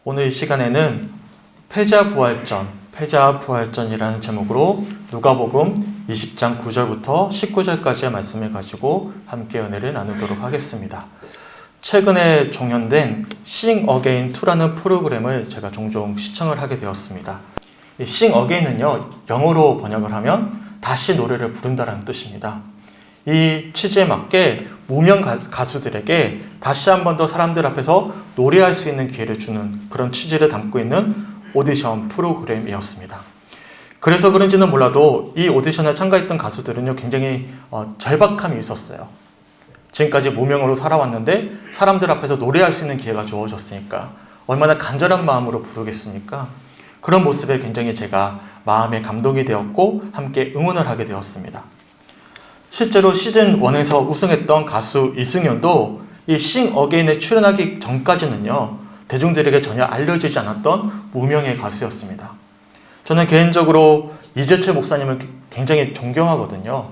오늘 이 시간에는 패자부활전이라는 제목으로 누가복음 20장 9절부터 19절까지의 말씀을 가지고 함께 은혜를 나누도록 하겠습니다. 최근에 종연된 Sing Again 2라는 프로그램을 제가 종종 시청을 하게 되었습니다. 이 Sing Again은요, 영어로 번역을 하면 다시 노래를 부른다는 뜻입니다. 이 취지에 맞게 무명 가수들에게 다시 한 번 더 사람들 앞에서 노래할 수 있는 기회를 주는 그런 취지를 담고 있는 오디션 프로그램이었습니다. 그래서 그런지는 몰라도 이 오디션에 참가했던 가수들은요, 굉장히 절박함이 있었어요. 지금까지 무명으로 살아왔는데 사람들 앞에서 노래할 수 있는 기회가 주어졌으니까 얼마나 간절한 마음으로 부르겠습니까? 그런 모습에 굉장히 제가 마음에 감동이 되었고 함께 응원을 하게 되었습니다. 실제로 시즌 1에서 우승했던 가수 이승연도 이 Sing Again에 출연하기 전까지는요, 대중들에게 전혀 알려지지 않았던 무명의 가수였습니다. 저는 개인적으로 이재철 목사님을 굉장히 존경하거든요.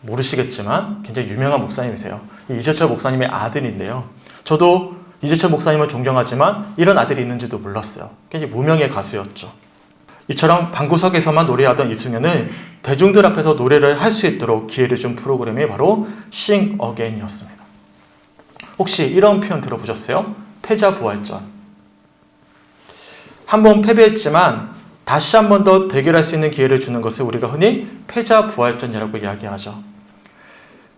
모르시겠지만 굉장히 유명한 목사님이세요. 이재철 목사님의 아들인데요. 저도 이재철 목사님을 존경하지만 이런 아들이 있는지도 몰랐어요. 굉장히 무명의 가수였죠. 이처럼 방구석에서만 노래하던 이승연을 대중들 앞에서 노래를 할 수 있도록 기회를 준 프로그램이 바로 Sing Again이었습니다. 혹시 이런 표현 들어보셨어요? 패자부활전. 한번 패배했지만 다시 한 번 더 대결할 수 있는 기회를 주는 것을 우리가 흔히 패자부활전이라고 이야기하죠.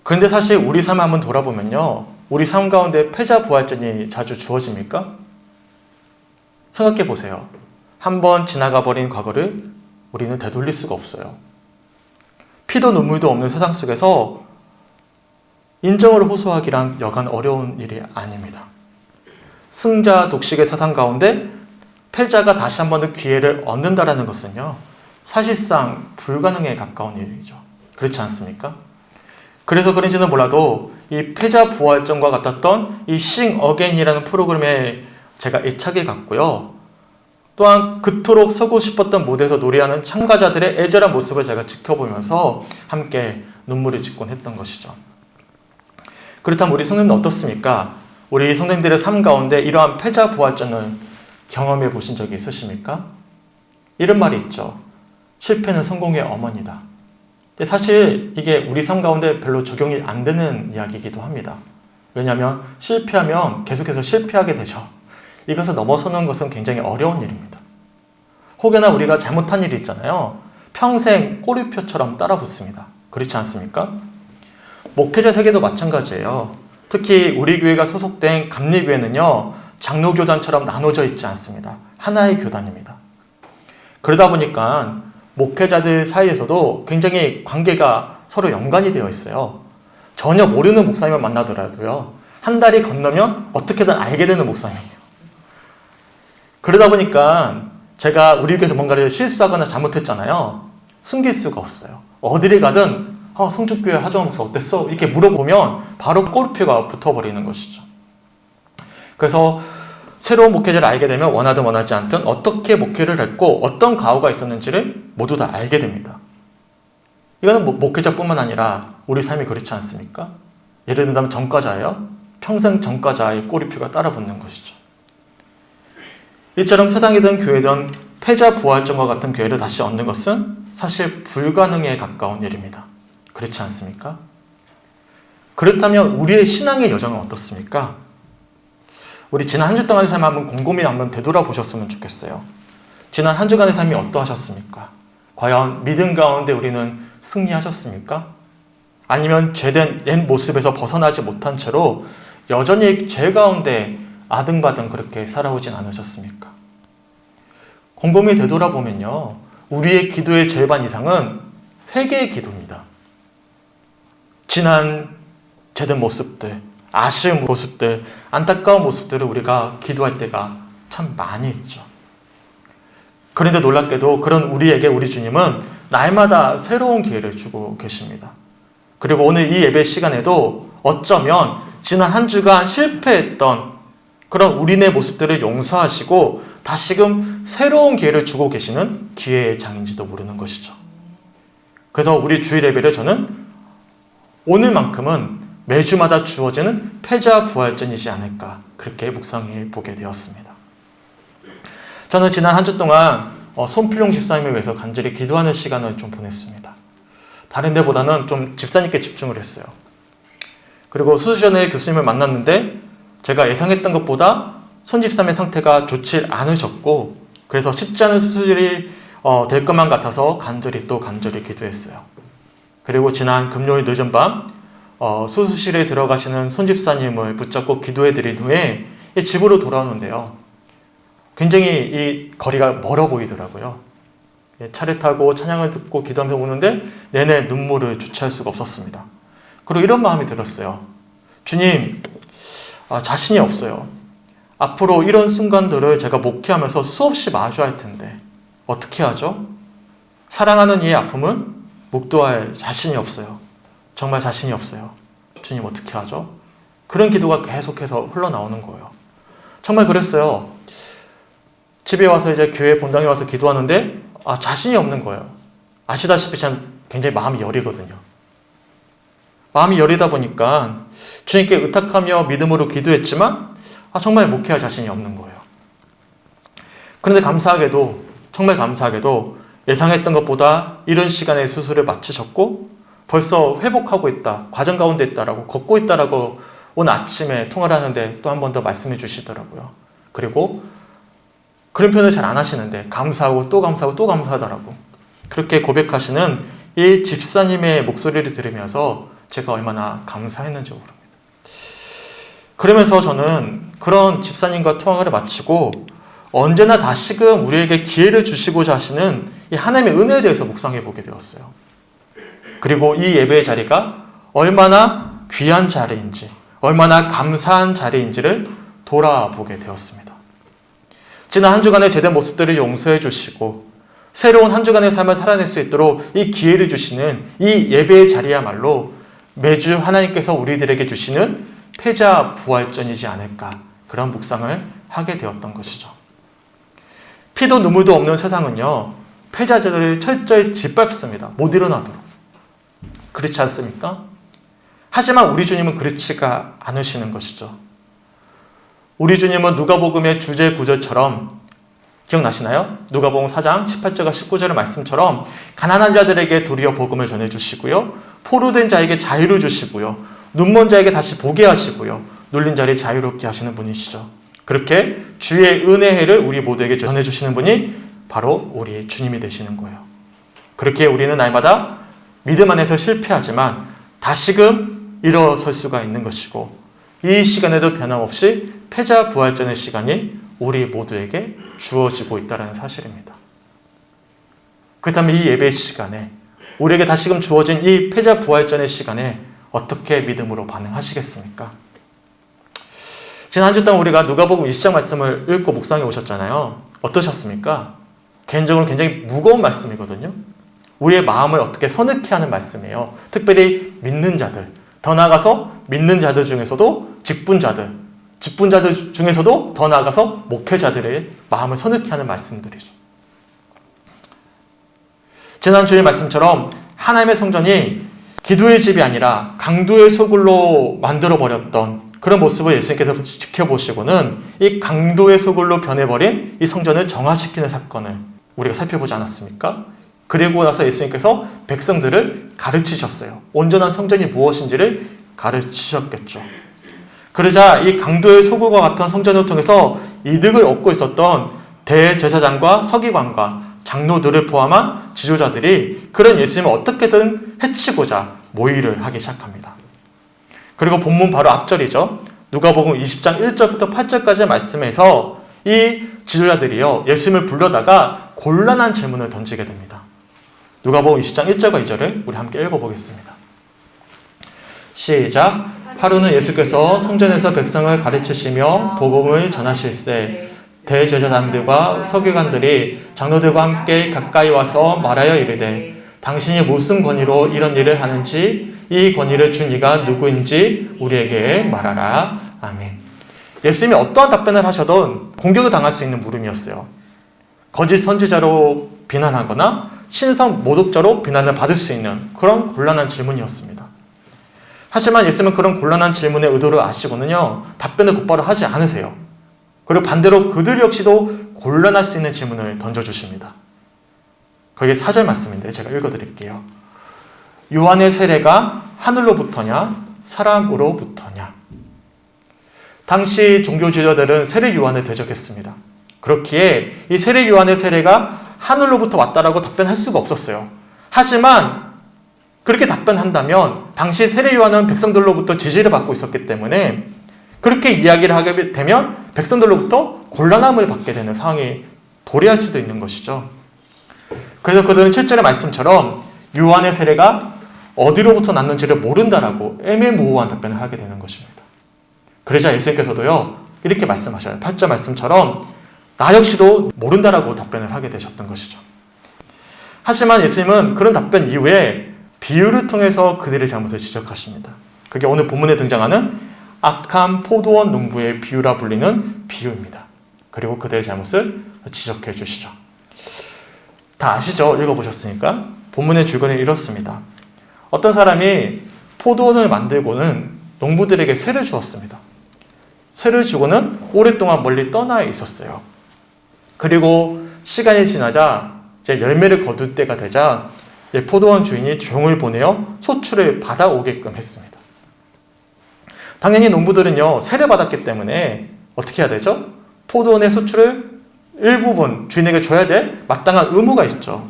그런데 사실 우리 삶을 한번 돌아보면요, 우리 삶 가운데 패자부활전이 자주 주어집니까? 생각해 보세요. 한번 지나가 버린 과거를 우리는 되돌릴 수가 없어요. 피도 눈물도 없는 세상 속에서 인정을 호소하기란 여간 어려운 일이 아닙니다. 승자 독식의 세상 가운데 패자가 다시 한 번 더 기회를 얻는다는 것은요, 사실상 불가능에 가까운 일이죠. 그렇지 않습니까? 그래서 그런지는 몰라도 이 패자부활전과 같았던 이 Sing Again이라는 프로그램에 제가 애착이 갔고요. 또한 그토록 서고 싶었던 무대에서 노래하는 참가자들의 애절한 모습을 제가 지켜보면서 함께 눈물을 짓곤 했던 것이죠. 그렇다면 우리 성도님은 어떻습니까? 우리 성도님들의 삶 가운데 이러한 패자부활전을 경험해 보신 적이 있으십니까? 이런 말이 있죠. 실패는 성공의 어머니다. 근데 사실 이게 우리 삶 가운데 별로 적용이 안 되는 이야기이기도 합니다. 왜냐하면 실패하면 계속해서 실패하게 되죠. 이것을 넘어서는 것은 굉장히 어려운 일입니다. 혹여나 우리가 잘못한 일이 있잖아요. 평생 꼬리표처럼 따라붙습니다. 그렇지 않습니까? 목회자 세계도 마찬가지예요. 특히 우리 교회가 소속된 감리교회는요, 장로교단처럼 나눠져 있지 않습니다. 하나의 교단입니다. 그러다 보니까 목회자들 사이에서도 굉장히 관계가 서로 연관이 되어 있어요. 전혀 모르는 목사님을 만나더라도요, 한 달이 건너면 어떻게든 알게 되는 목사님이에요. 그러다 보니까 제가 우리 교회에서 뭔가를 실수하거나 잘못했잖아요. 숨길 수가 없어요. 어디를 가든 성주교회 하정원 목사 어땠어? 이렇게 물어보면 바로 꼬리표가 붙어버리는 것이죠. 그래서 새로운 목회자를 알게 되면 원하든 원하지 않든 어떻게 목회를 했고 어떤 과오가 있었는지를 모두 다 알게 됩니다. 이거는 목회자뿐만 아니라 우리 삶이 그렇지 않습니까? 예를 들면 전과자예요. 평생 전과자의 꼬리표가 따라붙는 것이죠. 이처럼 세상이든 교회든 패자부활전과 같은 기회를 다시 얻는 것은 사실 불가능에 가까운 일입니다. 그렇지 않습니까? 그렇다면 우리의 신앙의 여정은 어떻습니까? 우리 지난 한 주 동안의 삶을 곰곰이 한번 되돌아보셨으면 좋겠어요. 지난 한 주간의 삶이 어떠하셨습니까? 과연 믿음 가운데 우리는 승리하셨습니까? 아니면 죄된 옛 모습에서 벗어나지 못한 채로 여전히 죄 가운데 아등바등 그렇게 살아오진 않으셨습니까? 곰곰이 되돌아보면요, 우리의 기도의 절반 이상은 회개의 기도입니다. 지난 죄된 모습들, 아쉬운 모습들, 안타까운 모습들을 우리가 기도할 때가 참 많이 있죠. 그런데 놀랍게도 그런 우리에게 우리 주님은 날마다 새로운 기회를 주고 계십니다. 그리고 오늘 이 예배 시간에도 어쩌면 지난 한 주간 실패했던 그런 우리네 모습들을 용서하시고 다시금 새로운 기회를 주고 계시는 기회의 장인지도 모르는 것이죠. 그래서 우리 주일 예배를 저는 오늘만큼은 매주마다 주어지는 패자부활전이지 않을까 그렇게 묵상해 보게 되었습니다. 저는 지난 한 주 동안 손필용 집사님을 위해서 간절히 기도하는 시간을 좀 보냈습니다. 다른 데보다는 좀 집사님께 집중을 했어요. 그리고 수술 전에 교수님을 만났는데 제가 예상했던 것보다 손 집사님의 상태가 좋지 않으셨고, 그래서 쉽지 않은 수술이 될 것만 같아서 간절히 기도했어요. 그리고 지난 금요일 늦은 밤 수술실에 들어가시는 손 집사님을 붙잡고 기도해드린 후에 집으로 돌아오는데요. 굉장히 이 거리가 멀어 보이더라고요. 차를 타고 찬양을 듣고 기도하면서 오는데 내내 눈물을 주체할 수가 없었습니다. 그리고 이런 마음이 들었어요. 주님, 자신이 없어요. 앞으로 이런 순간들을 제가 목회하면서 수없이 마주할 텐데 어떻게 하죠? 사랑하는 이의 아픔은 목도할 자신이 없어요. 정말 자신이 없어요. 주님, 어떻게 하죠? 그런 기도가 계속해서 흘러나오는 거예요. 정말 그랬어요. 집에 와서 이제 교회 본당에 와서 기도하는데 자신이 없는 거예요. 아시다시피 전 굉장히 마음이 여리거든요. 마음이 여리다 보니까 주님께 의탁하며 믿음으로 기도했지만 정말 목회할 자신이 없는 거예요. 그런데 정말 감사하게도 예상했던 것보다 이른 시간에 수술을 마치셨고 벌써 회복하고 있다, 과정 가운데 있다라고, 걷고 있다라고 오늘 아침에 통화를 하는데 또 한 번 더 말씀해 주시더라고요. 그리고 그런 표현을 잘 안 하시는데 감사하고 또 감사하고 또 감사하더라고. 그렇게 고백하시는 이 집사님의 목소리를 들으면서 제가 얼마나 감사했는지 모릅니다. 그러면서 저는 그런 집사님과 통화를 마치고 언제나 다시금 우리에게 기회를 주시고자 하시는 이 하나님의 은혜에 대해서 묵상해 보게 되었어요. 그리고 이 예배의 자리가 얼마나 귀한 자리인지, 얼마나 감사한 자리인지를 돌아보게 되었습니다. 지난 한 주간의 제된 모습들을 용서해 주시고 새로운 한 주간의 삶을 살아낼 수 있도록 이 기회를 주시는 이 예배의 자리야말로 매주 하나님께서 우리들에게 주시는 패자 부활전이지 않을까, 그런 묵상을 하게 되었던 것이죠. 피도 눈물도 없는 세상은요, 패자들을 철저히 짓밟습니다. 못 일어나도록. 그렇지 않습니까? 하지만 우리 주님은 그렇지가 않으시는 것이죠. 우리 주님은 누가복음의 주제 구절처럼, 기억나시나요? 누가복음 4장 18절과 19절의 말씀처럼 가난한 자들에게 도리어 복음을 전해주시고요, 포로된 자에게 자유를 주시고요, 눈먼 자에게 다시 보게 하시고요, 눌린 자를 자유롭게 하시는 분이시죠. 그렇게 주의 은혜를 우리 모두에게 전해주시는 분이 바로 우리 주님이 되시는 거예요. 그렇게 우리는 날마다 믿음 안에서 실패하지만 다시금 일어설 수가 있는 것이고, 이 시간에도 변함없이 패자 부활전의 시간이 우리 모두에게 주어지고 있다는 사실입니다. 그렇다면 이 예배 시간에, 우리에게 다시금 주어진 이 패자 부활전의 시간에 어떻게 믿음으로 반응하시겠습니까? 지난 한 주 동안 우리가 누가복음 20장 말씀을 읽고 묵상해 오셨잖아요. 어떠셨습니까? 개인적으로 굉장히 무거운 말씀이거든요. 우리의 마음을 어떻게 선케 하는 말씀이에요. 특별히 믿는 자들, 더 나아가서 믿는 자들 중에서도 직분자들 중에서도 더 나아가서 목회자들의 마음을 선케 하는 말씀들이죠. 지난 주의 말씀처럼 하나님의 성전이 기도의 집이 아니라 강도의 소굴로 만들어버렸던 그런 모습을 예수님께서 지켜보시고는 이 강도의 소굴로 변해버린 이 성전을 정화시키는 사건을 우리가 살펴보지 않았습니까? 그리고 나서 예수님께서 백성들을 가르치셨어요. 온전한 성전이 무엇인지를 가르치셨겠죠. 그러자 이 강도의 소굴과 같은 성전을 통해서 이득을 얻고 있었던 대제사장과 서기관과 장로들을 포함한 지도자들이 그런 예수님을 어떻게든 해치고자 모의를 하기 시작합니다. 그리고 본문 바로 앞절이죠. 누가복음 20장 1절부터 8절까지의 말씀에서 이 지도자들이요, 예수님을 불러다가 곤란한 질문을 던지게 됩니다. 누가복음 20장 1절과 2절을 우리 함께 읽어보겠습니다. 시작. 하루는 예수께서 성전에서 백성을 가르치시며 복음을 전하실세 대제사장들과 서기관들이 장로들과 함께 가까이 와서 말하여 이르되 당신이 무슨 권위로 이런 일을 하는지 이 권위를 준 이가 누구인지 우리에게 말하라. 아멘. 예수님이 어떠한 답변을 하셔도 공격을 당할 수 있는 물음이었어요. 거짓 선지자로 비난하거나 신성 모독자로 비난을 받을 수 있는 그런 곤란한 질문이었습니다. 하지만 예수님은 그런 곤란한 질문의 의도를 아시고는요, 답변을 곧바로 하지 않으세요. 그리고 반대로 그들 역시도 곤란할 수 있는 질문을 던져주십니다. 그게 4절 말씀인데 제가 읽어드릴게요. 요한의 세례가 하늘로부터냐 사람으로부터냐. 당시 종교 지도자들은 세례 요한을 대적했습니다. 그렇기에 이 세례 요한의 세례가 하늘로부터 왔다라고 답변할 수가 없었어요. 하지만 그렇게 답변한다면 당시 세례 요한은 백성들로부터 지지를 받고 있었기 때문에 그렇게 이야기를 하게 되면 백성들로부터 곤란함을 받게 되는 상황이 도래할 수도 있는 것이죠. 그래서 그들은 7절의 말씀처럼 요한의 세례가 어디로부터 났는지를 모른다라고 애매모호한 답변을 하게 되는 것입니다. 그러자 예수님께서도요 이렇게 말씀하셔요. 8절 말씀처럼 나 역시도 모른다라고 답변을 하게 되셨던 것이죠. 하지만 예수님은 그런 답변 이후에 비유를 통해서 그들의 잘못을 지적하십니다. 그게 오늘 본문에 등장하는 악한 포도원 농부의 비유라 불리는 비유입니다. 그리고 그들의 잘못을 지적해 주시죠. 다 아시죠? 읽어보셨으니까. 본문의 줄거리는 이렇습니다. 어떤 사람이 포도원을 만들고는 농부들에게 세를 주었습니다. 세를 주고는 오랫동안 멀리 떠나 있었어요. 그리고 시간이 지나자 이제 열매를 거둘 때가 되자 포도원 주인이 종을 보내어 소출을 받아오게끔 했습니다. 당연히 농부들은요 세를 받았기 때문에 어떻게 해야 되죠? 포도원의 소출을 일부분 주인에게 줘야 될 마땅한 의무가 있죠.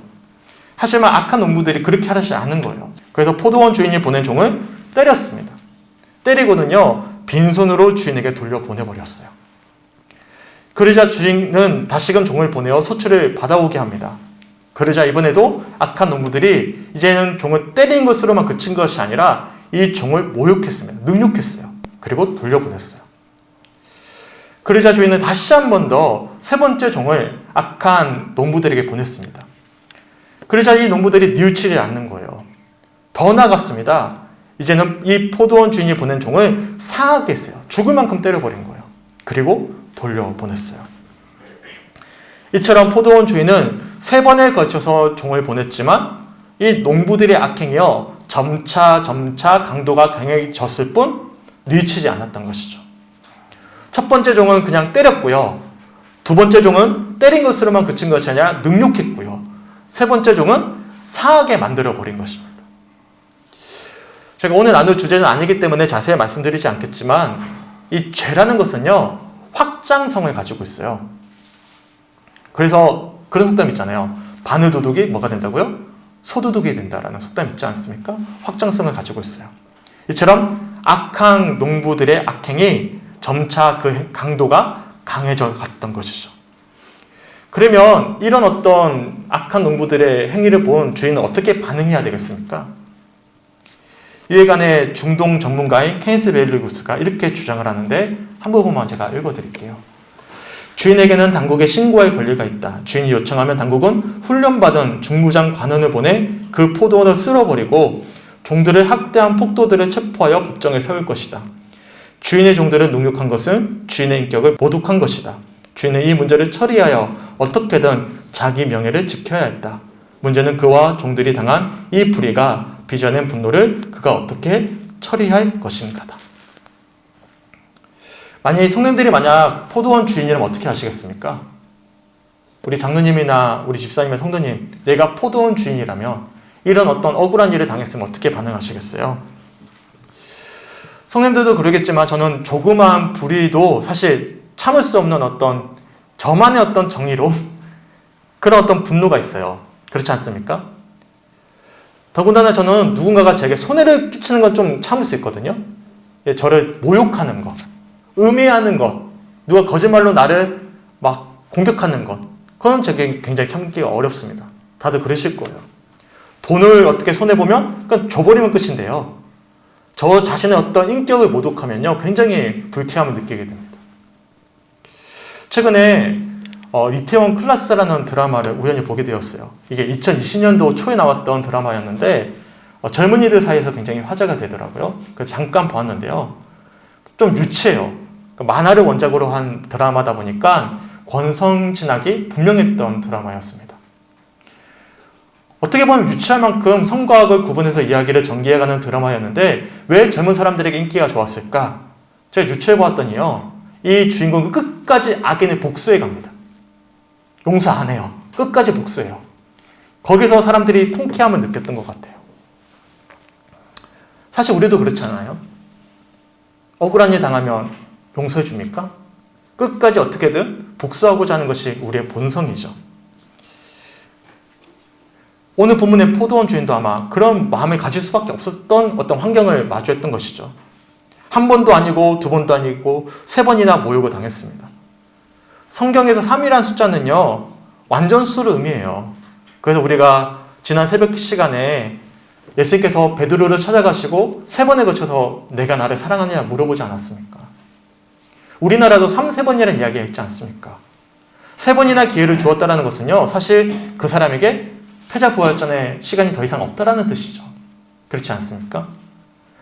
하지만 악한 농부들이 그렇게 하지 않은 거예요. 그래서 포도원 주인이 보낸 종을 때렸습니다. 때리고는요 빈손으로 주인에게 돌려보내버렸어요. 그러자 주인은 다시금 종을 보내어 소출을 받아오게 합니다. 그러자 이번에도 악한 농부들이 이제는 종을 때린 것으로만 그친 것이 아니라 이 종을 모욕했습니다. 능욕했어요. 그리고 돌려보냈어요. 그러자 주인은 다시 한 번 더 세 번째 종을 악한 농부들에게 보냈습니다. 그러자 이 농부들이 뉘우치지 않는 거예요. 더 나아갔습니다. 이제는 이 포도원 주인이 보낸 종을 상하게 했어요. 죽을 만큼 때려버린 거예요. 그리고 돌려보냈어요. 이처럼 포도원 주인은 3번에 걸쳐서 종을 보냈지만 이 농부들의 악행이요 점차 강도가 강해졌을 뿐 뉘우치지 않았던 것이죠. 첫 번째 종은 그냥 때렸고요. 두 번째 종은 때린 것으로만 그친 것이 아니라 능욕했고요. 세 번째 종은 상하게 만들어버린 것입니다. 제가 오늘 나눌 주제는 아니기 때문에 자세히 말씀드리지 않겠지만 이 죄라는 것은요 확장성을 가지고 있어요. 그래서 그런 속담 있잖아요. 바늘 도둑이 뭐가 된다고요? 소도둑이 된다라는 속담 있지 않습니까? 확장성을 가지고 있어요. 이처럼 악한 농부들의 악행이 점차 그 강도가 강해져 갔던 것이죠. 그러면 이런 어떤 악한 농부들의 행위를 본 주인은 어떻게 반응해야 되겠습니까? 유해관의 중동 전문가인 케니스 베일리구스가 이렇게 주장을 하는데 한 부분만 제가 읽어드릴게요. 주인에게는 당국에 신고할 권리가 있다. 주인이 요청하면 당국은 훈련받은 중무장 관원을 보내 그 포도원을 쓸어버리고 종들을 학대한 폭도들을 체포하여 법정에 세울 것이다. 주인의 종들을 능욕한 것은 주인의 인격을 모독한 것이다. 주인은 이 문제를 처리하여 어떻게든 자기 명예를 지켜야 했다. 문제는 그와 종들이 당한 이 불의가 빚어낸 분노를 그가 어떻게 처리할 것인가다. 성도님들이 만약 포도원 주인이라면 어떻게 하시겠습니까? 우리 장로님이나 우리 집사님의 성도님, 내가 포도원 주인이라면 이런 어떤 억울한 일을 당했으면 어떻게 반응하시겠어요? 성도님들도 그러겠지만 저는 조그마한 불의도 사실 참을 수 없는 어떤 저만의 어떤 정의로 그런 어떤 분노가 있어요. 그렇지 않습니까? 더군다나 저는 누군가가 제게 손해를 끼치는 건 좀 참을 수 있거든요. 저를 모욕하는 것, 음해하는 것, 누가 거짓말로 나를 막 공격하는 것, 그건 제게 굉장히 참기가 어렵습니다. 다들 그러실 거예요. 돈을 어떻게 손해보면 그냥 줘버리면 끝인데요. 저 자신의 어떤 인격을 모독하면요 굉장히 불쾌함을 느끼게 됩니다. 최근에 이태원 클라스라는 드라마를 우연히 보게 되었어요. 이게 2020년도 초에 나왔던 드라마였는데 젊은이들 사이에서 굉장히 화제가 되더라고요. 그래서 잠깐 보았는데요. 좀 유치해요. 만화를 원작으로 한 드라마다 보니까 권선진학이 분명했던 드라마였습니다. 어떻게 보면 유치할 만큼 성과학을 구분해서 이야기를 전개해가는 드라마였는데 왜 젊은 사람들에게 인기가 좋았을까? 제가 유추해보았더니요. 이 주인공은 끝까지 악인을 복수해 갑니다. 용서 안 해요. 끝까지 복수해요. 거기서 사람들이 통쾌함을 느꼈던 것 같아요. 사실 우리도 그렇잖아요. 억울한 일 당하면 용서해 줍니까? 끝까지 어떻게든 복수하고자 하는 것이 우리의 본성이죠. 오늘 본문의 포도원 주인도 아마 그런 마음을 가질 수밖에 없었던 어떤 환경을 마주했던 것이죠. 한 번도 아니고 두 번도 아니고 세 번이나 모욕을 당했습니다. 성경에서 3이라는 숫자는요, 완전수를 의미해요. 그래서 우리가 지난 새벽 시간에 예수님께서 베드로를 찾아가시고 세 번에 걸쳐서 내가 나를 사랑하느냐 물어보지 않았습니까? 우리나라도 3, 3번이라는 이야기가 있지 않습니까? 세 번이나 기회를 주었다는 것은요, 사실 그 사람에게 패자부활전의 시간이 더 이상 없다라는 뜻이죠. 그렇지 않습니까?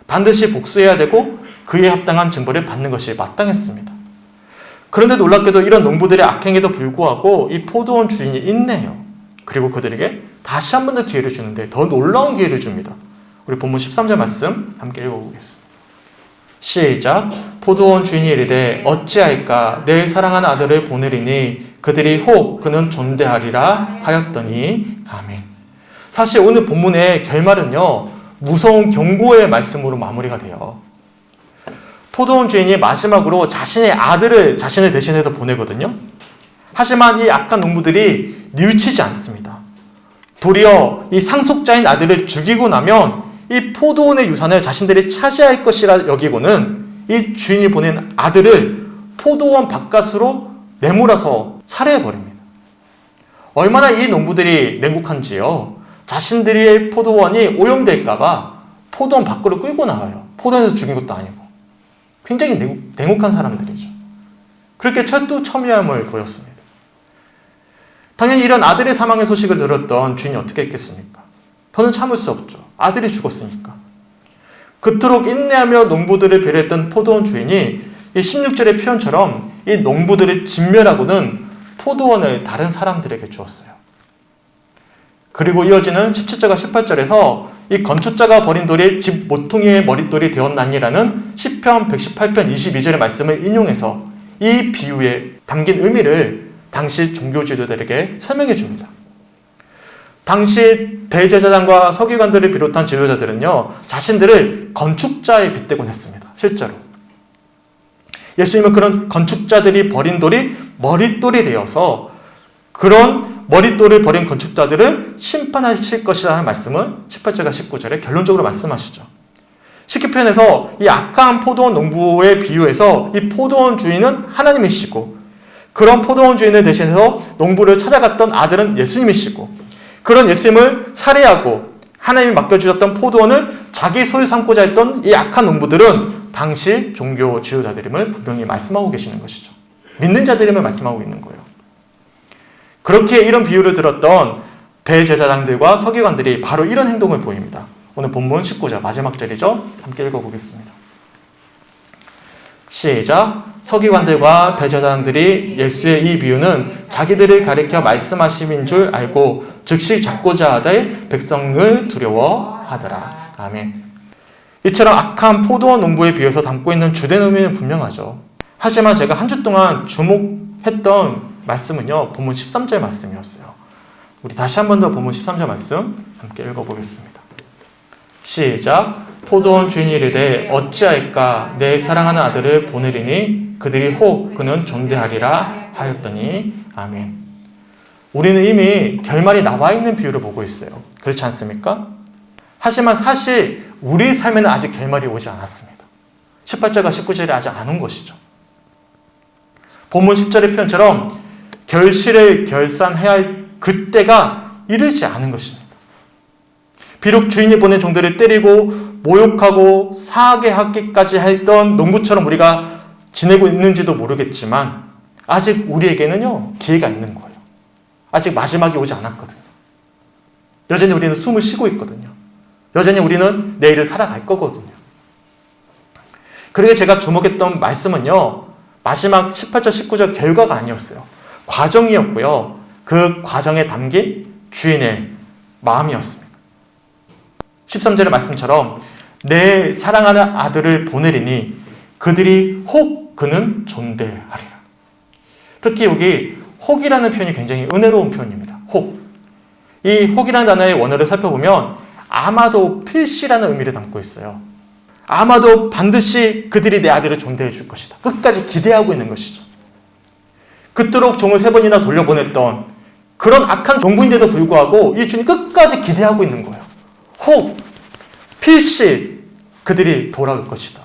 반드시 복수해야 되고 그에 합당한 징벌을 받는 것이 마땅했습니다. 그런데 놀랍게도 이런 농부들의 악행에도 불구하고 이 포도원 주인이 인내해요. 그리고 그들에게 다시 한 번 더 기회를 주는데 더 놀라운 기회를 줍니다. 우리 본문 13절 말씀 함께 읽어보겠습니다. 시작. 포도원 주인이 이르되 어찌할까 내 사랑하는 아들을 보내리니 그들이 혹 그는 존대하리라 하였더니 아멘. 사실 오늘 본문의 결말은요, 무서운 경고의 말씀으로 마무리가 돼요. 포도원 주인이 마지막으로 자신의 아들을 자신을 대신해서 보내거든요. 하지만 이 악한 농부들이 뉘우치지 않습니다. 도리어 이 상속자인 아들을 죽이고 나면 이 포도원의 유산을 자신들이 차지할 것이라 여기고는 이 주인이 보낸 아들을 포도원 바깥으로 내몰아서 살해해버립니다. 얼마나 이 농부들이 냉국한지요. 자신들의 포도원이 오염될까봐 포도원 밖으로 끌고 나가요. 포도원에서 죽인 것도 아니고. 굉장히 냉혹한 사람들이죠. 그렇게 철두철미함을 보였습니다. 당연히 이런 아들의 사망의 소식을 들었던 주인이 어떻게 했겠습니까? 더는 참을 수 없죠. 아들이 죽었으니까. 그토록 인내하며 농부들을 배려했던 포도원 주인이 이 16절의 표현처럼 이 농부들을 진멸하고는 포도원을 다른 사람들에게 주었어요. 그리고 이어지는 17절과 18절에서 이 건축자가 버린 돌이 집 모퉁이의 머릿돌이 되었나니라는 시편 118편 22절의 말씀을 인용해서 이 비유에 담긴 의미를 당시 종교 지도자들에게 설명해 줍니다. 당시 대제사장과 서기관들을 비롯한 지도자들은요, 자신들을 건축자에 빗대곤 했습니다. 실제로. 예수님은 그런 건축자들이 버린 돌이 머릿돌이 되어서 그런 머릿돌을 버린 건축자들을 심판하실 것이라는 말씀을 18절과 19절에 결론적으로 말씀하시죠. 쉽게 표현해서 이 악한 포도원 농부의 비유에서 이 포도원 주인은 하나님이시고 그런 포도원 주인을 대신해서 농부를 찾아갔던 아들은 예수님이시고 그런 예수님을 살해하고 하나님이 맡겨주셨던 포도원을 자기 소유 삼고자 했던 이 악한 농부들은 당시 종교 지도자들임을 분명히 말씀하고 계시는 것이죠. 믿는 자들임을 말씀하고 있는 거예요. 그렇게 이런 비유를 들었던 대제사장들과 서기관들이 바로 이런 행동을 보입니다. 오늘 본문 19절 마지막 절이죠. 함께 읽어보겠습니다. 시작. 서기관들과 대제사장들이 예수의 이 비유는 자기들을 가리켜 말씀하심인 줄 알고 즉시 잡고자 하되 백성을 두려워하더라. 아멘. 이처럼 악한 포도원 농부의 비유에서 담고 있는 주된 의미는 분명하죠. 하지만 제가 한 주 동안 주목했던 말씀은요, 본문 13절 말씀이었어요. 우리 다시 한 번 더 본문 13절 말씀 함께 읽어보겠습니다. 시작. 포도원 주인이 이르되 어찌할까 내 사랑하는 아들을 보내리니 그들이 혹 그는 존대하리라 하였더니 아멘. 우리는 이미 결말이 나와 있는 비유를 보고 있어요. 그렇지 않습니까? 하지만 사실 우리 삶에는 아직 결말이 오지 않았습니다. 18절과 19절이 아직 안 온 것이죠. 본문 10절의 표현처럼 결실을 결산해야 할 그때가 이르지 않은 것입니다. 비록 주인이 보낸 종들을 때리고 모욕하고 사하게 하기까지 했던 농부처럼 우리가 지내고 있는지도 모르겠지만 아직 우리에게는요, 기회가 있는 거예요. 아직 마지막이 오지 않았거든요. 여전히 우리는 숨을 쉬고 있거든요. 여전히 우리는 내일을 살아갈 거거든요. 그러게 제가 주목했던 말씀은요, 마지막 18절, 19절 결과가 아니었어요. 과정이었고요. 그 과정에 담긴 주인의 마음이었습니다. 13절의 말씀처럼 내 사랑하는 아들을 보내리니 그들이 혹 혹 그는 존대하리라. 특히 여기 혹이라는 표현이 굉장히 은혜로운 표현입니다. 혹. 이 혹이라는 단어의 원어를 살펴보면 아마도 필시라는 의미를 담고 있어요. 아마도 반드시 그들이 내 아들을 존대해 줄 것이다. 끝까지 기대하고 있는 것이죠. 그토록 종을 3번이나 돌려보냈던 그런 악한 종부인데도 불구하고 이 주님 끝까지 기대하고 있는 거예요. 혹, 필시 그들이 돌아올 것이다.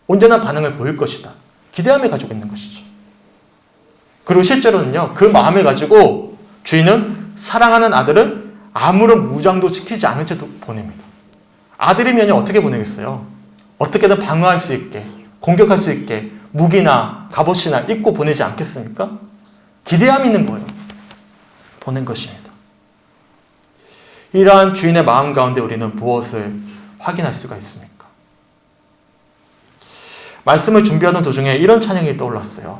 온전한 반응을 보일 것이다. 기대함을 가지고 있는 것이죠. 그리고 실제로는요, 그 마음을 가지고 주인은 사랑하는 아들을 아무런 무장도 지키지 않은 채 보냅니다. 아들이면 어떻게 보내겠어요? 어떻게든 방어할 수 있게, 공격할 수 있게 무기나 갑옷이나 입고 보내지 않겠습니까? 기대함이 있는 거예요. 보낸 것입니다. 이러한 주인의 마음 가운데 우리는 무엇을 확인할 수가 있습니까? 말씀을 준비하는 도중에 이런 찬양이 떠올랐어요.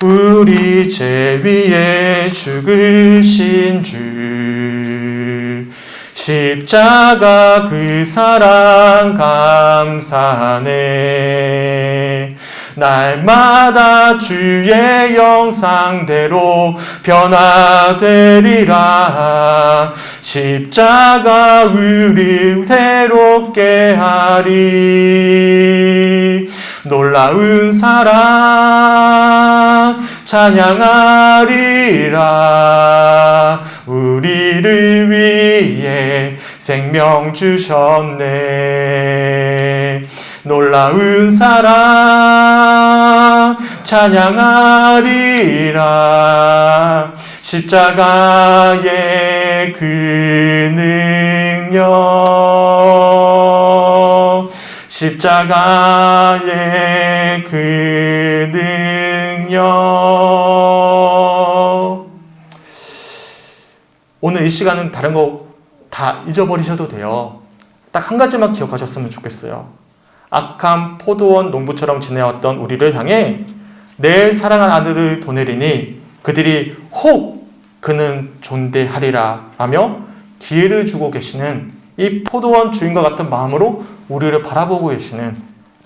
우리 죄 위에 죽으신 주 십자가 그 사랑 감사하네. 날마다 주의 형상대로 변화되리라. 십자가 우리를 새롭게 하리. 놀라운 사랑 찬양하리라. 우리를 위해 생명 주셨네. 놀라운 사랑 찬양하리라. 십자가의 그 능력, 십자가의 그 능력. 오늘 이 시간은 다른 거 다 잊어버리셔도 돼요. 딱 한 가지만 기억하셨으면 좋겠어요. 악한 포도원 농부처럼 지내왔던 우리를 향해 내 사랑한 아들을 보내리니 그들이 혹 그는 존대하리라 하며 기회를 주고 계시는 이 포도원 주인과 같은 마음으로 우리를 바라보고 계시는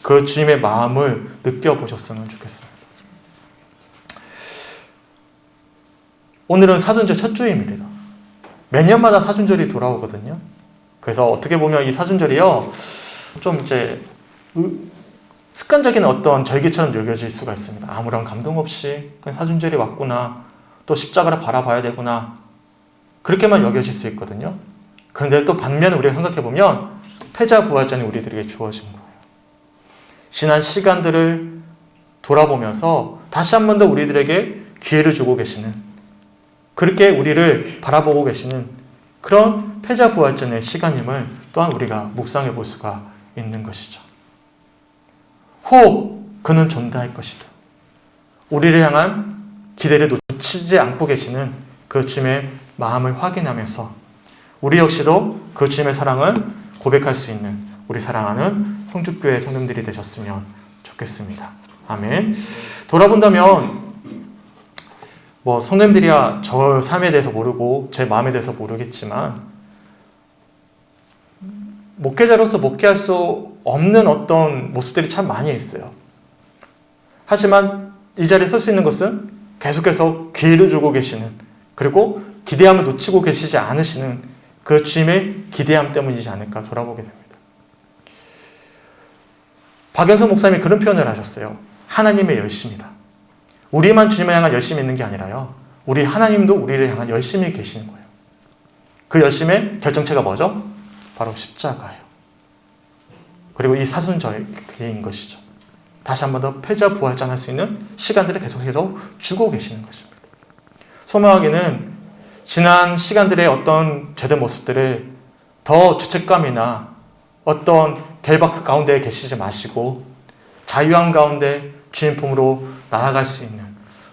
그 주님의 마음을 느껴보셨으면 좋겠습니다. 오늘은 사순절 첫 주일입니다. 매년마다 사순절이 돌아오거든요. 그래서 어떻게 보면 이 사순절이요, 좀 이제 습관적인 어떤 절기처럼 여겨질 수가 있습니다. 아무런 감동 없이 그냥 사순절이 왔구나, 또 십자가를 바라봐야 되구나, 그렇게만 여겨질 수 있거든요. 그런데 또 반면 우리가 생각해보면 패자부활전이 우리들에게 주어진 거예요. 지난 시간들을 돌아보면서 다시 한 번 더 우리들에게 기회를 주고 계시는, 그렇게 우리를 바라보고 계시는 그런 패자부활전의 시간임을 또한 우리가 묵상해 볼 수가 있는 것이죠. 혹 그는 존대할 것이다. 우리를 향한 기대를 놓치지 않고 계시는 그 주님의 마음을 확인하면서 우리 역시도 그 주님의 사랑을 고백할 수 있는 우리 사랑하는 성주교회 성도님들이 되셨으면 좋겠습니다. 아멘. 돌아본다면 성도님들이야 저 삶에 대해서 모르고 제 마음에 대해서 모르겠지만 목회자로서 목회할 수 없는 어떤 모습들이 참 많이 있어요. 하지만 이 자리에 설 수 있는 것은 계속해서 기회를 주고 계시는, 그리고 기대함을 놓치고 계시지 않으시는 그 주님의 기대함 때문이지 않을까 돌아보게 됩니다. 박연석 목사님이 그런 표현을 하셨어요. 하나님의 열심이라. 우리만 주님을 향한 열심이 있는 게 아니라요, 우리 하나님도 우리를 향한 열심이 계시는 거예요. 그 열심의 결정체가 뭐죠? 바로 십자가예요. 그리고 이 사순절인 것이죠. 다시 한 번 더 패자부활전할 수 있는 시간들을 계속해서 주고 계시는 것입니다. 소망하기는 지난 시간들의 어떤 죄된 모습들을 더 죄책감이나 어떤 겔박스 가운데 계시지 마시고 자유함 가운데 주님 품으로 나아갈 수 있는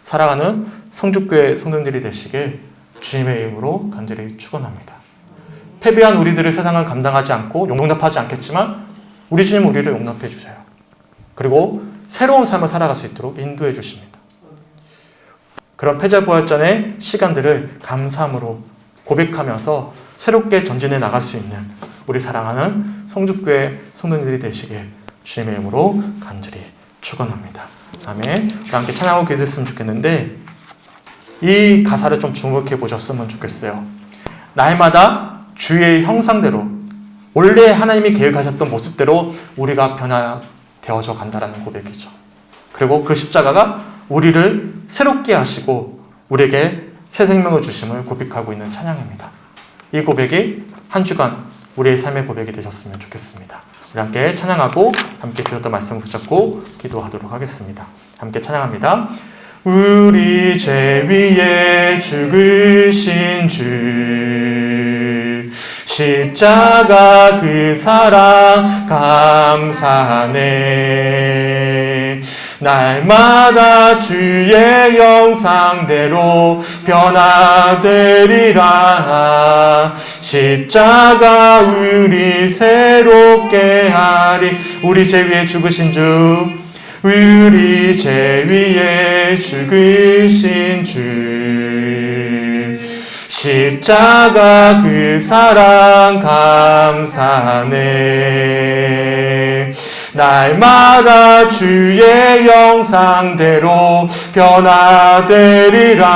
살아가는 성주교회 성도님들이 되시길 주님의 이름으로 간절히 축원합니다. 패배한 우리들을 세상은 감당하지 않고 용납하지 않겠지만 우리 주님 우리를 용납해 주세요. 그리고 새로운 삶을 살아갈 수 있도록 인도해 주십니다. 그런 패자부활전의 시간들을 감사함으로 고백하면서 새롭게 전진해 나갈 수 있는 우리 사랑하는 성주교회 성도님들이 되시길 주님의 이름으로 간절히 축원합니다. 아멘. 우리 함께 찬양하고 기도했으면 좋겠는데 이 가사를 좀 주목해 보셨으면 좋겠어요. 날마다 주의 형상대로 원래 하나님이 계획하셨던 모습대로 우리가 변화되어져 간다라는 고백이죠. 그리고 그 십자가가 우리를 새롭게 하시고 우리에게 새 생명을 주심을 고백하고 있는 찬양입니다. 이 고백이 한 주간 우리의 삶의 고백이 되셨으면 좋겠습니다. 우리 함께 찬양하고 함께 주셨던 말씀을 붙잡고 기도하도록 하겠습니다. 함께 찬양합니다. 우리 죄 위에 죽으신 주 십자가 그 사랑 감사하네. 날마다 주의 형상대로 변화되리라. 십자가 우리 새롭게 하리. 우리 죄 위에 죽으신 주 우리 죄 위에 죽으신 주 십자가 그 사랑 감사하네. 날마다 주의 형상대로 변화되리라.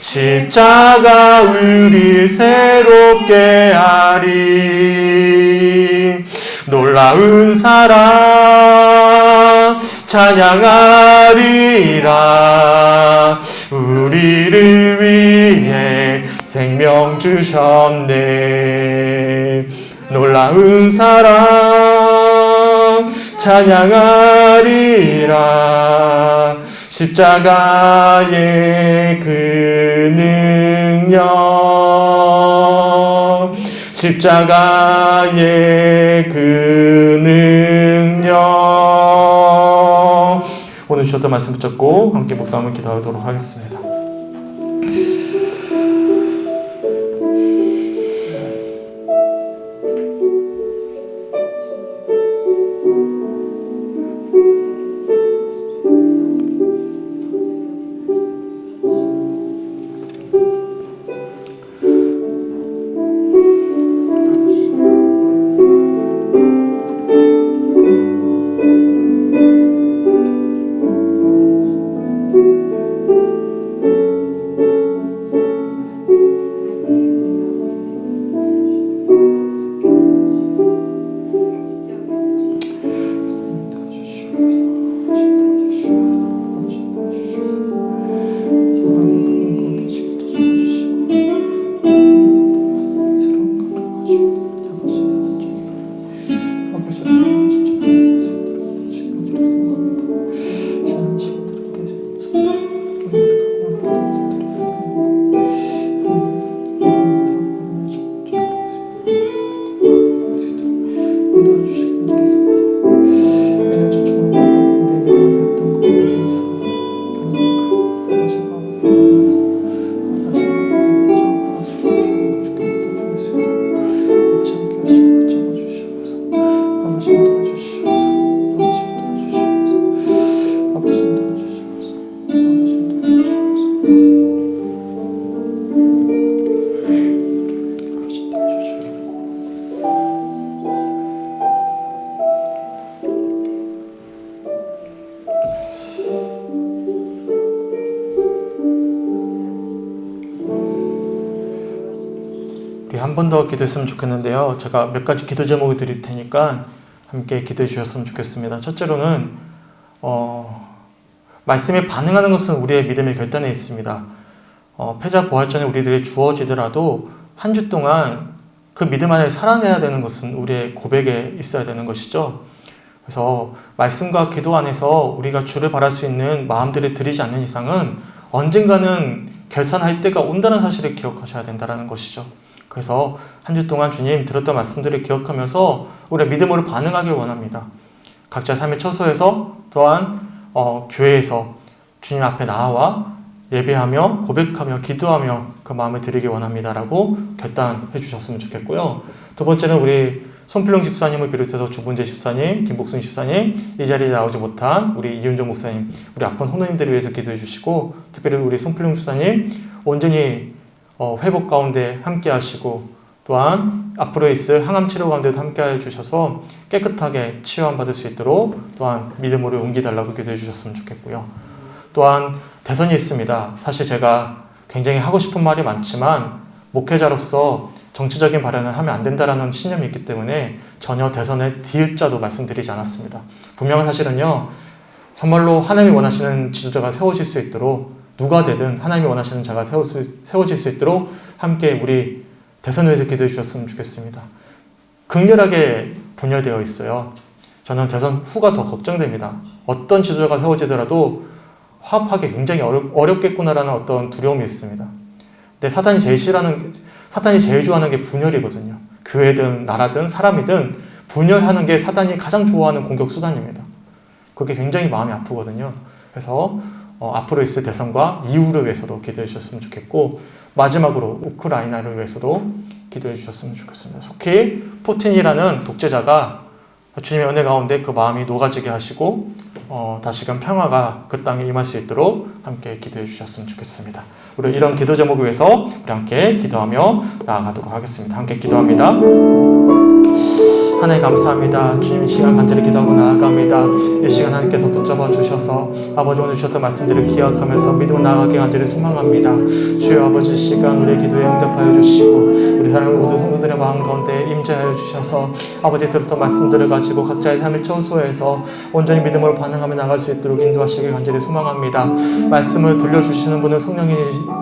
십자가 우리 새롭게 하리. 놀라운 사랑 찬양하리라. 우리를 위해 생명 주셨네. 놀라운 사랑 찬양하리라. 십자가의 그 능력 십자가의 그 능력. 오늘 주셨던 말씀 붙잡고 함께 묵상하며 기도하도록 하겠습니다. 한 번 더 기도했으면 좋겠는데요. 제가 몇 가지 기도 제목을 드릴 테니까 함께 기도해 주셨으면 좋겠습니다. 첫째로는 말씀에 반응하는 것은 우리의 믿음의 결단에 있습니다. 패자 부활전에 우리들이 주어지더라도 한 주 동안 그 믿음 안에 살아내야 되는 것은 우리의 고백에 있어야 되는 것이죠. 그래서 말씀과 기도 안에서 우리가 주를 바랄 수 있는 마음들을 들이지 않는 이상은 언젠가는 결산할 때가 온다는 사실을 기억하셔야 된다는 것이죠. 그래서 한 주 동안 주님 들었던 말씀들을 기억하면서 우리가 믿음으로 반응하길 원합니다. 각자 삶의 처소에서 또한 교회에서 주님 앞에 나와 예배하며 고백하며 기도하며 그 마음을 드리기 원합니다라고 결단해 주셨으면 좋겠고요. 두 번째는 우리 손필용 집사님을 비롯해서 주분재 집사님, 김복순 집사님, 이 자리에 나오지 못한 우리 이윤정 목사님, 우리 아픈 성도님들을 위해서 기도해 주시고, 특별히 우리 손필용 집사님 온전히 회복 가운데 함께 하시고, 또한 앞으로 있을 항암 치료 가운데도 함께하여 주셔서 깨끗하게 치유받을 수 있도록 또한 믿음으로 옮기달라고 기도해 주셨으면 좋겠고요. 또한 대선이 있습니다. 사실 제가 굉장히 하고 싶은 말이 많지만 목회자로서 정치적인 발언을 하면 안 된다라는 신념이 있기 때문에 전혀 대선에 디귿자도 말씀드리지 않았습니다. 분명한 사실은요, 정말로 하나님이 원하시는 지도자가 세워질 수 있도록 누가 되든 하나님이 원하시는 자가 세워질 수 있도록 함께 우리 대선을 위해서 기도해 주셨으면 좋겠습니다. 극렬하게 분열되어 있어요. 저는 대선 후가 더 걱정됩니다. 어떤 지도자가 세워지더라도 화합하기 굉장히 어렵겠구나라는 어떤 두려움이 있습니다. 근데 사탄이 제일 좋아하는 게 분열이거든요. 교회든 나라든 사람이든 분열하는 게 사탄이 가장 좋아하는 공격 수단입니다. 그게 굉장히 마음이 아프거든요. 그래서 앞으로 있을 대선과 이후를 위해서도 기도해 주셨으면 좋겠고, 마지막으로 우크라이나를 위해서도 기도해 주셨으면 좋겠습니다. 속히 푸틴이라는 독재자가 주님의 은혜 가운데 그 마음이 녹아지게 하시고 다시금 평화가 그 땅에 임할 수 있도록 함께 기도해 주셨으면 좋겠습니다. 우리 이런 기도 제목을 위해서 우리 함께 기도하며 나아가도록 하겠습니다. 함께 기도합니다. 하나님 감사합니다. 주님, 이 시간 간절히 기도하고 나아갑니다. 이 시간 하나님께서 붙잡아 주셔서 아버지 오늘 주셨던 말씀들을 기억하면서 믿음을 나아가게 간절히 소망합니다. 주여 아버지, 시간 우리의 기도에 응답하여 주시고 우리 사랑하는 모든 성도들의 마음 가운데 임재하여 주셔서 아버지 들었던 말씀들을 가지고 각자의 삶의 처소에서 온전히 믿음으로 반응하며 나갈 수 있도록 인도하시길 간절히 소망합니다. 말씀을 들려주시는 분은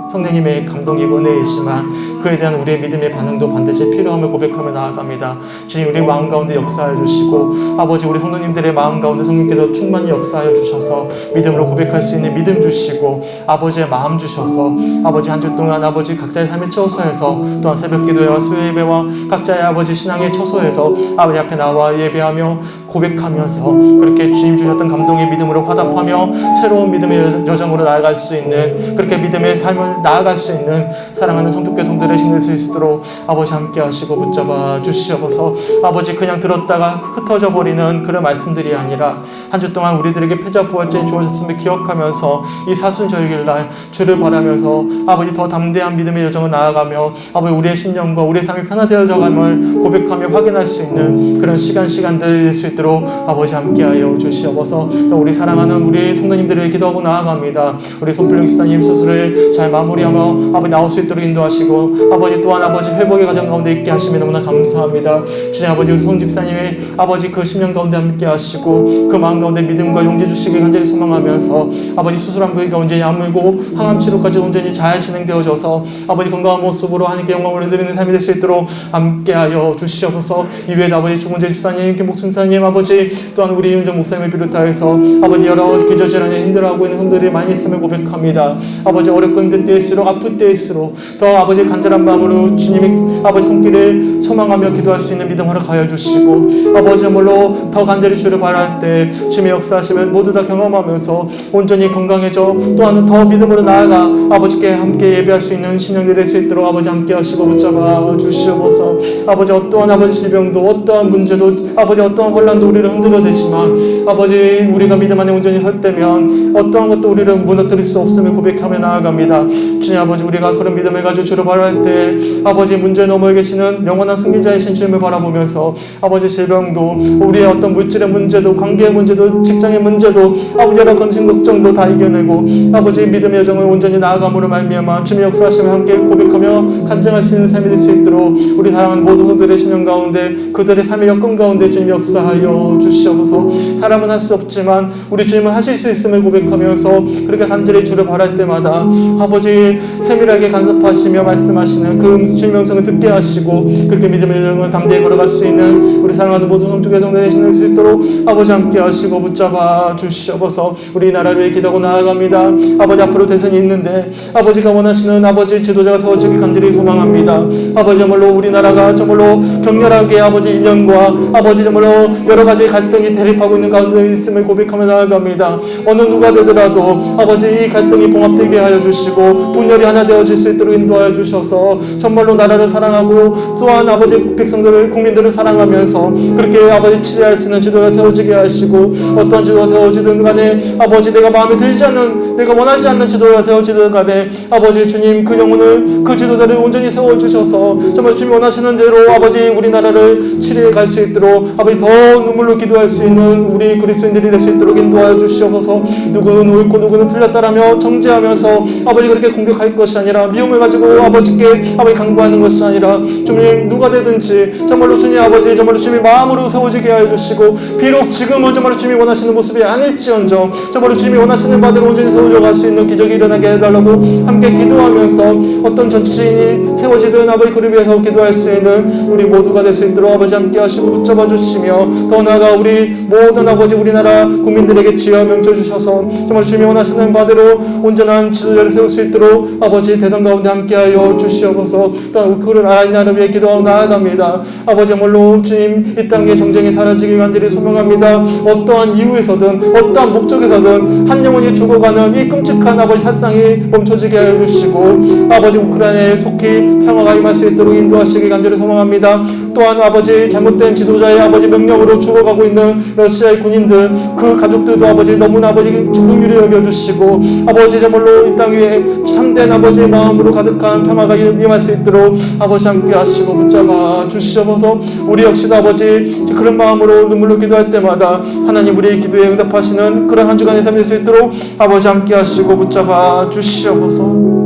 성령님의 감동이고 은혜이지만 그에 대한 우리의 믿음의 반응도 반드시 필요함을 고백하며 나아갑니다. 주님, 우리 마음 가운데 역사하여 주시고 아버지 우리 성도님들의 마음 가운데 성령께서 충만히 역사하여 주셔서 믿음으로 고백할 수 있는 믿음 주시고 아버지의 마음 주셔서 아버지 한 주 동안 아버지 각자의 삶의 처소에서 또한 새벽 기도회와 수요 예배와 각자의 아버지 신앙의 처소에서 아버지 앞에 나와 예배하며 고백하면서 그렇게 주님 주셨던 감동의 믿음으로 화답하며 새로운 믿음의 여정으로 나아갈 수 있는, 그렇게 믿음의 삶을 나아갈 수 있는 사랑하는 성도교 통들을 신을 수 있도록 아버지 함께 하시고 붙잡아 주시옵소서. 아버지 그냥 들었다가 흩어져 버리는 그런 말씀들이 아니라 한 주 동안 우리들에게 패자부활전이 주어졌음을 기억하면서 이 사순절기날 주를 바라면서 아버지 더 담대한 믿음의 여정을 나아가며 아버지 우리의 심령과 우리의 삶이 편화되어져감을 고백하며 확인할 수 있는 그런 시간들이 될 수 있도록 아버지 함께하여 주시옵소서. 또 우리 사랑하는 우리 성도님들을 기도하고 나아갑니다. 우리 손필령 집사님 수술을 잘 마무리하며 아버지 나올 수 있도록 인도하시고 아버지 또한 아버지 회복의 과정 가운데 있게 하시면 너무나 감사합니다. 주님 아버지 우리 손 집사님의 아버지 그 심령 가운데 함께 하시고 그 마음 가운데 믿음과 용기 주시길 간절히 소망하면서 아버지 수술한 부위가 온전히 아물고 항암 치료까지 온전히 잘 진행되어져서 아버지 건강한 모습으로 하나님께 영광을 드리는 삶이 될 수 있도록 함께하여 주시옵소서. 이외에 아버지 주문재 집사님, 김복순 집사님, 아버지 또한 우리 이은정 목사님을 비롯하여서 아버지 여러 기저질환에 힘들어하고 있는 분들이 많이 있음을 고백합니다. 아버지 어렵고 힘든 때일수록 아플 때일수록 더 아버지 간절한 마음으로 주님의 아버지 손길을 소망하며 기도할 수 있는 믿음 허락하여 주시고 아버지 정말로 더 간절히 주를 바랄 때 주님의 역사하심을 모두 다 경험하면서 온전히 건강해져 또한 더 믿음으로 나아가 아버지께 함께 예배할 수 있는 신령들 될 수 있도록 아버지 함께 하시고 붙잡아 주시옵소서. 아버지 어떠한 아버지 질병도 어떠한 문제도 아버지 어떠한 혼란도 우리를 흔들어대지만 아버지 우리가 믿음 안에 온전히 설 때면 어떠한 것도 우리를 무너뜨릴 수 없음을 고백하며 나아갑니다. 주님 아버지 우리가 그런 믿음을 가지고 주를 바랄 때 아버지 문제 너머에 계시는 영원한 승리자이신 주님을 바라보면서 아버지 질병도 우리의 어떤 물질의 문제도 관계의 문제도 직장의 문제도 아버지 여러 근심 걱정도 다 이겨내고 아버지 믿음의 여정을 온전히 나아감으로 말미암아 주님의 역사하심을 함께 고백하며 간증할 수 있는 삶이 될 수 있도록 우리 사랑하는 모든 성도들의 심령 가운데 그들의 삶의 여건 가운데 주님 역사하여 주시옵소서. 사람은 할 수 없지만 우리 주님은 하실 수 있음을 고백하면서 그렇게 간절히 주를 바랄 때마다 아버지 세밀하게 간섭하시며 말씀하시는 그 주님의 음성을 듣게 하시고 그렇게 믿음의 여정을 담대히 걸어갈 수 있는 우리 사랑하는 모든 성도의 성도들의 심령 수 있도록 아버지 함께 하시고 붙잡아 주시옵소서. 우리나라를 위해 기도하고 나아갑니다. 아버지 앞으로 대선이 있는데 아버지가 원하시는 아버지 지도자가 세워지길 간절히 소망합니다. 아버지 정말로 우리나라가 정말로 격렬하게 아버지 인연과 아버지 정말로 여러 여러 가지 갈등이 대립하고 있는 가운데 있음을 고백하며 나아갑니다. 어느 누가 되더라도 아버지 이 갈등이 봉합되게 하여 주시고 분열이 하나 되어질 수 있도록 인도하여 주셔서 정말로 나라를 사랑하고 또한 아버지 백성들을 국민들을 사랑하면서 그렇게 아버지 치료할 수 있는 지도가 세워지게 하시고 어떤 지도가 세워지든 간에 아버지 내가 마음에 들지 않는 내가 원하지 않는 지도가 세워지든 간에 아버지 주님 그 영혼을 그 지도자를 온전히 세워주셔서 정말 주님 원하시는 대로 아버지 우리나라를 치료해 갈 수 있도록 아버지 더 눈물로 기도할 수 있는 우리 그리스도인들이 될 수 있도록 인도하여 주시옵소서. 누구는 옳고 누구는 틀렸다라며 정죄하면서 아버지 그렇게 공격할 것이 아니라 미움을 가지고 아버지께 아버지 강구하는 것이 아니라 주님 누가 되든지 정말로 주님 아버지 정말로 주님 마음으로 세워지게 하여 주시고 비록 지금은 정말로 주님이 원하시는 모습이 아닐지언정 정말로 주님이 원하시는 바대로 온전히 세워져 갈 수 있는 기적이 일어나게 해달라고 함께 기도하면서 어떤 정치인이 세워지든 아버지 그를 위해서 기도할 수 있는 우리 모두가 될 수 있도록 아버지 함께 하시고 붙잡아 주시며 더 나아가 우리 모든 아버지 우리나라 국민들에게 지혜와 명철 주셔서 정말 주님이 원하시는 바대로 온전한 지도자를 세울 수 있도록 아버지 대선 가운데 함께하여 주시옵소서. 또한 그를 이 나라를 위해 기도하고 나아갑니다. 아버지 정말로 주님 이 땅에 정쟁이 사라지길 간절히 소망합니다. 어떠한 이유에서든 어떠한 목적에서든 한 영혼이 죽어가는 이 끔찍한 아버지 살상이 멈춰지게 하여 주시고 아버지 우크라이나에 속히 평화가 임할 수 있도록 인도하시길 간절히 소망합니다. 또한 아버지 잘못된 지도자의 아버지 명령으로 죽어가고 있는 러시아의 군인들 그 가족들도 아버지 너무나 아버지 긍휼히 여겨주시고 아버지 정말로 이 땅 위에 참된 아버지의 마음으로 가득한 평화가 임할 수 있도록 아버지 함께 하시고 붙잡아 주시옵소서. 우리 역시도 아버지 그런 마음으로 눈물로 기도할 때마다 하나님 우리의 기도에 응답하시는 그런 한 주간의 삶이 될 수 있도록 아버지 함께 하시고 붙잡아 주시옵소서.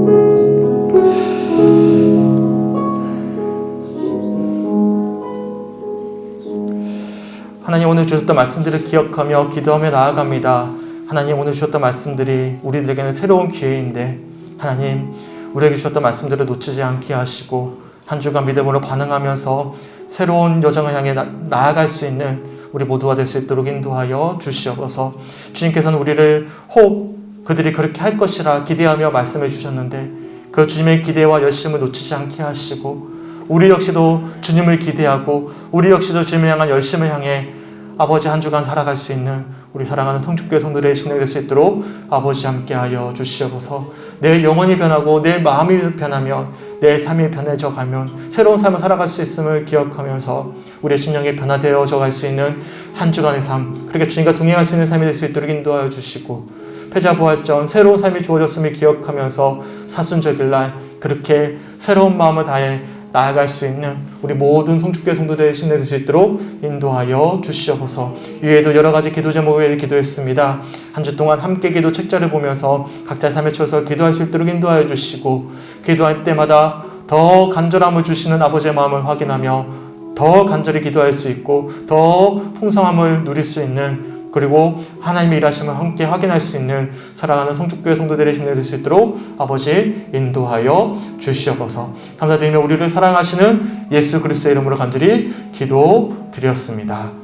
하나님 오늘 주셨던 말씀들을 기억하며 기도하며 나아갑니다. 하나님 오늘 주셨던 말씀들이 우리들에게는 새로운 기회인데 하나님 우리에게 주셨던 말씀들을 놓치지 않게 하시고 한 주간 믿음으로 반응하면서 새로운 여정을 향해 나아갈 수 있는 우리 모두가 될 수 있도록 인도하여 주시옵소서. 주님께서는 우리를 혹 그들이 그렇게 할 것이라 기대하며 말씀해 주셨는데 그 주님의 기대와 열심을 놓치지 않게 하시고 우리 역시도 주님을 기대하고 우리 역시도 주님을 향한 열심을 향해 아버지 한 주간 살아갈 수 있는 우리 사랑하는 성축교회 성도들의 심령이 될 수 있도록 아버지 함께하여 주시옵소서. 내 영혼이 변하고 내 마음이 변하면 내 삶이 변해져 가면 새로운 삶을 살아갈 수 있음을 기억하면서 우리의 심령이 변화되어져 갈 수 있는 한 주간의 삶 그렇게 주님과 동행할 수 있는 삶이 될 수 있도록 인도하여 주시고 패자부활전 새로운 삶이 주어졌음을 기억하면서 사순절일 날 그렇게 새로운 마음을 다해 나아갈 수 있는 우리 모든 성축교회 성도들의 심령 될 수 있도록 인도하여 주시옵소서. 이외에도 여러 가지 기도 제목을 위해 기도했습니다. 한 주 동안 함께 기도 책자를 보면서 각자의 삶에 처해서 기도할 수 있도록 인도하여 주시고 기도할 때마다 더 간절함을 주시는 아버지의 마음을 확인하며 더 간절히 기도할 수 있고 더 풍성함을 누릴 수 있는 그리고 하나님의 일하심을 함께 확인할 수 있는 사랑하는 성축교회 성도들의 심령이 될 수 있도록 아버지 인도하여 주시옵소서. 감사드리며 우리를 사랑하시는 예수 그리스도의 이름으로 간절히 기도드렸습니다.